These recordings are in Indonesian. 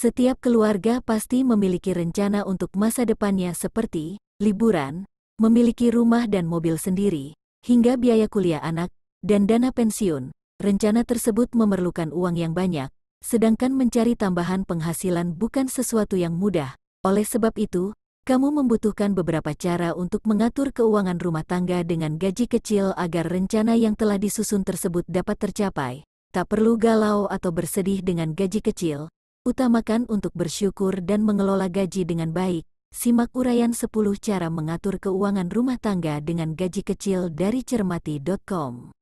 Setiap keluarga pasti memiliki rencana untuk masa depannya seperti liburan, memiliki rumah dan mobil sendiri, hingga biaya kuliah anak, dan dana pensiun. Rencana tersebut memerlukan uang yang banyak, sedangkan mencari tambahan penghasilan bukan sesuatu yang mudah. Oleh sebab itu, kamu membutuhkan beberapa cara untuk mengatur keuangan rumah tangga dengan gaji kecil agar rencana yang telah disusun tersebut dapat tercapai. Tak perlu galau atau bersedih dengan gaji kecil. Utamakan untuk bersyukur dan mengelola gaji dengan baik. Simak uraian 10 cara mengatur keuangan rumah tangga dengan gaji kecil dari cermati.com.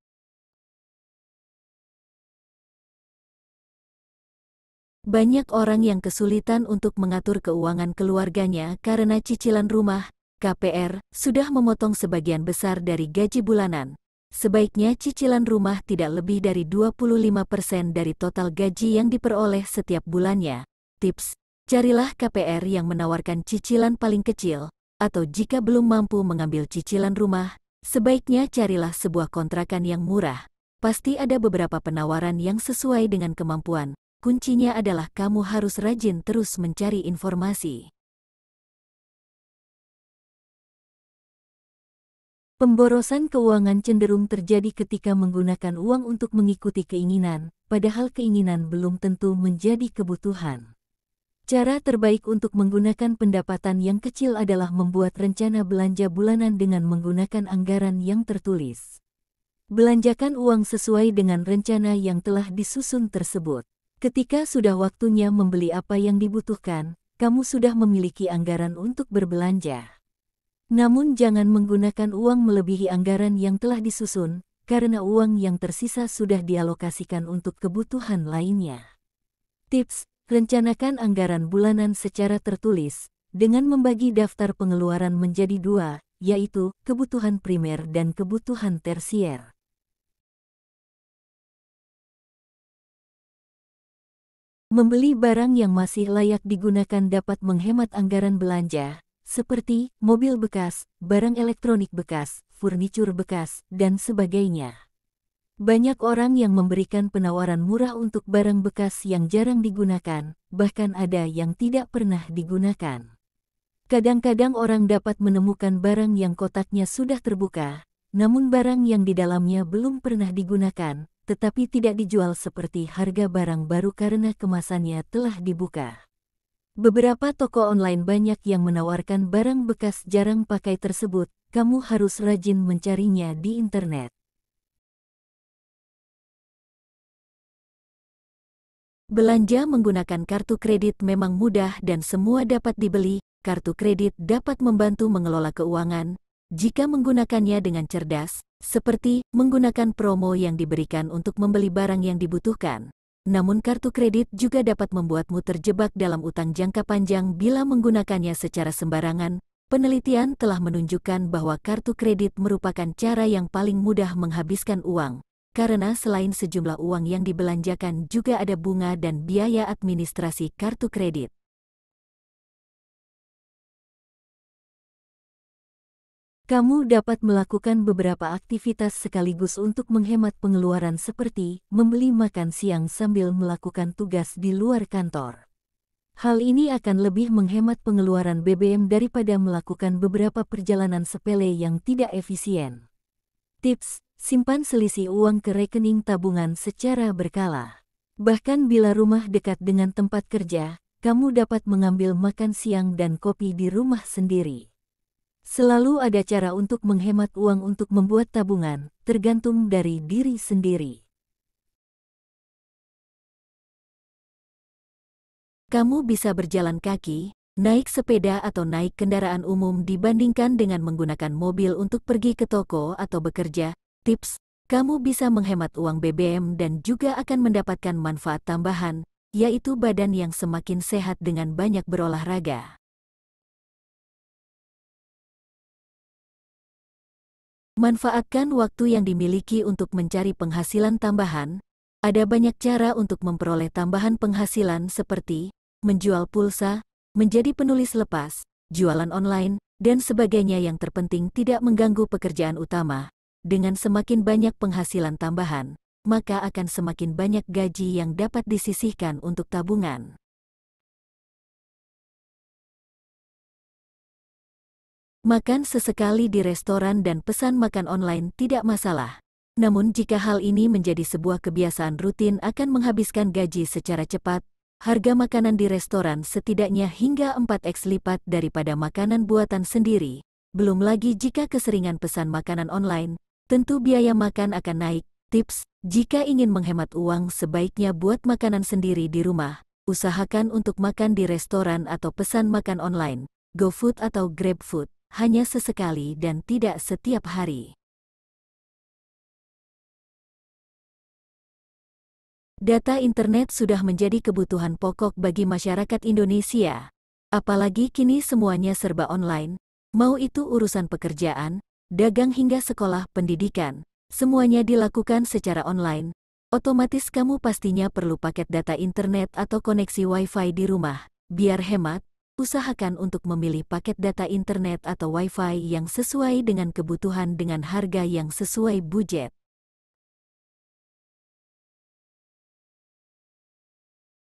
Banyak orang yang kesulitan untuk mengatur keuangan keluarganya karena cicilan rumah, KPR, sudah memotong sebagian besar dari gaji bulanan. Sebaiknya cicilan rumah tidak lebih dari 25% dari total gaji yang diperoleh setiap bulannya. Tips: carilah KPR yang menawarkan cicilan paling kecil, atau jika belum mampu mengambil cicilan rumah, sebaiknya carilah sebuah kontrakan yang murah. Pasti ada beberapa penawaran yang sesuai dengan kemampuan. Kuncinya adalah kamu harus rajin terus mencari informasi. Pemborosan keuangan cenderung terjadi ketika menggunakan uang untuk mengikuti keinginan, padahal keinginan belum tentu menjadi kebutuhan. Cara terbaik untuk menggunakan pendapatan yang kecil adalah membuat rencana belanja bulanan dengan menggunakan anggaran yang tertulis. Belanjakan uang sesuai dengan rencana yang telah disusun tersebut. Ketika sudah waktunya membeli apa yang dibutuhkan, kamu sudah memiliki anggaran untuk berbelanja. Namun jangan menggunakan uang melebihi anggaran yang telah disusun, karena uang yang tersisa sudah dialokasikan untuk kebutuhan lainnya. Tips: rencanakan anggaran bulanan secara tertulis, dengan membagi daftar pengeluaran menjadi 2, yaitu kebutuhan primer dan kebutuhan tersier. Membeli barang yang masih layak digunakan dapat menghemat anggaran belanja, seperti mobil bekas, barang elektronik bekas, furnitur bekas, dan sebagainya. Banyak orang yang memberikan penawaran murah untuk barang bekas yang jarang digunakan, bahkan ada yang tidak pernah digunakan. Kadang-kadang orang dapat menemukan barang yang kotaknya sudah terbuka, namun barang yang di dalamnya belum pernah digunakan, tetapi tidak dijual seperti harga barang baru karena kemasannya telah dibuka. Beberapa toko online banyak yang menawarkan barang bekas jarang pakai tersebut, kamu harus rajin mencarinya di internet. Belanja menggunakan kartu kredit memang mudah dan semua dapat dibeli. Kartu kredit dapat membantu mengelola keuangan jika menggunakannya dengan cerdas, seperti menggunakan promo yang diberikan untuk membeli barang yang dibutuhkan. Namun kartu kredit juga dapat membuatmu terjebak dalam utang jangka panjang bila menggunakannya secara sembarangan. Penelitian telah menunjukkan bahwa kartu kredit merupakan cara yang paling mudah menghabiskan uang, karena selain sejumlah uang yang dibelanjakan juga ada bunga dan biaya administrasi kartu kredit. Kamu dapat melakukan beberapa aktivitas sekaligus untuk menghemat pengeluaran seperti membeli makan siang sambil melakukan tugas di luar kantor. Hal ini akan lebih menghemat pengeluaran BBM daripada melakukan beberapa perjalanan sepele yang tidak efisien. Tips: simpan selisih uang ke rekening tabungan secara berkala. Bahkan bila rumah dekat dengan tempat kerja, kamu dapat mengambil makan siang dan kopi di rumah sendiri. Selalu ada cara untuk menghemat uang untuk membuat tabungan, tergantung dari diri sendiri. Kamu bisa berjalan kaki, naik sepeda atau naik kendaraan umum dibandingkan dengan menggunakan mobil untuk pergi ke toko atau bekerja. Tips: kamu bisa menghemat uang BBM dan juga akan mendapatkan manfaat tambahan, yaitu badan yang semakin sehat dengan banyak berolahraga. Manfaatkan waktu yang dimiliki untuk mencari penghasilan tambahan. Ada banyak cara untuk memperoleh tambahan penghasilan seperti menjual pulsa, menjadi penulis lepas, jualan online, dan sebagainya. Yang terpenting tidak mengganggu pekerjaan utama. Dengan semakin banyak penghasilan tambahan, maka akan semakin banyak gaji yang dapat disisihkan untuk tabungan. Makan sesekali di restoran dan pesan makan online tidak masalah. Namun jika hal ini menjadi sebuah kebiasaan rutin akan menghabiskan gaji secara cepat, harga makanan di restoran setidaknya hingga 4x lipat daripada makanan buatan sendiri. Belum lagi jika keseringan pesan makanan online, tentu biaya makan akan naik. Tips, jika ingin menghemat uang sebaiknya buat makanan sendiri di rumah. Usahakan untuk makan di restoran atau pesan makan online, GoFood atau GrabFood, hanya sesekali dan tidak setiap hari. Data internet sudah menjadi kebutuhan pokok bagi masyarakat Indonesia. Apalagi kini semuanya serba online, mau itu urusan pekerjaan, dagang hingga sekolah pendidikan, semuanya dilakukan secara online. Otomatis kamu pastinya perlu paket data internet atau koneksi Wi-Fi di rumah. Biar hemat, usahakan untuk memilih paket data internet atau Wi-Fi yang sesuai dengan kebutuhan dengan harga yang sesuai budget.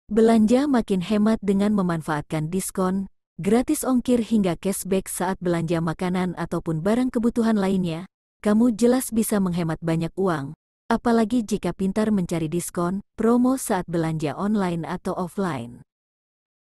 Belanja makin hemat dengan memanfaatkan diskon, gratis ongkir hingga cashback saat belanja makanan ataupun barang kebutuhan lainnya. Kamu jelas bisa menghemat banyak uang, apalagi jika pintar mencari diskon, promo saat belanja online atau offline.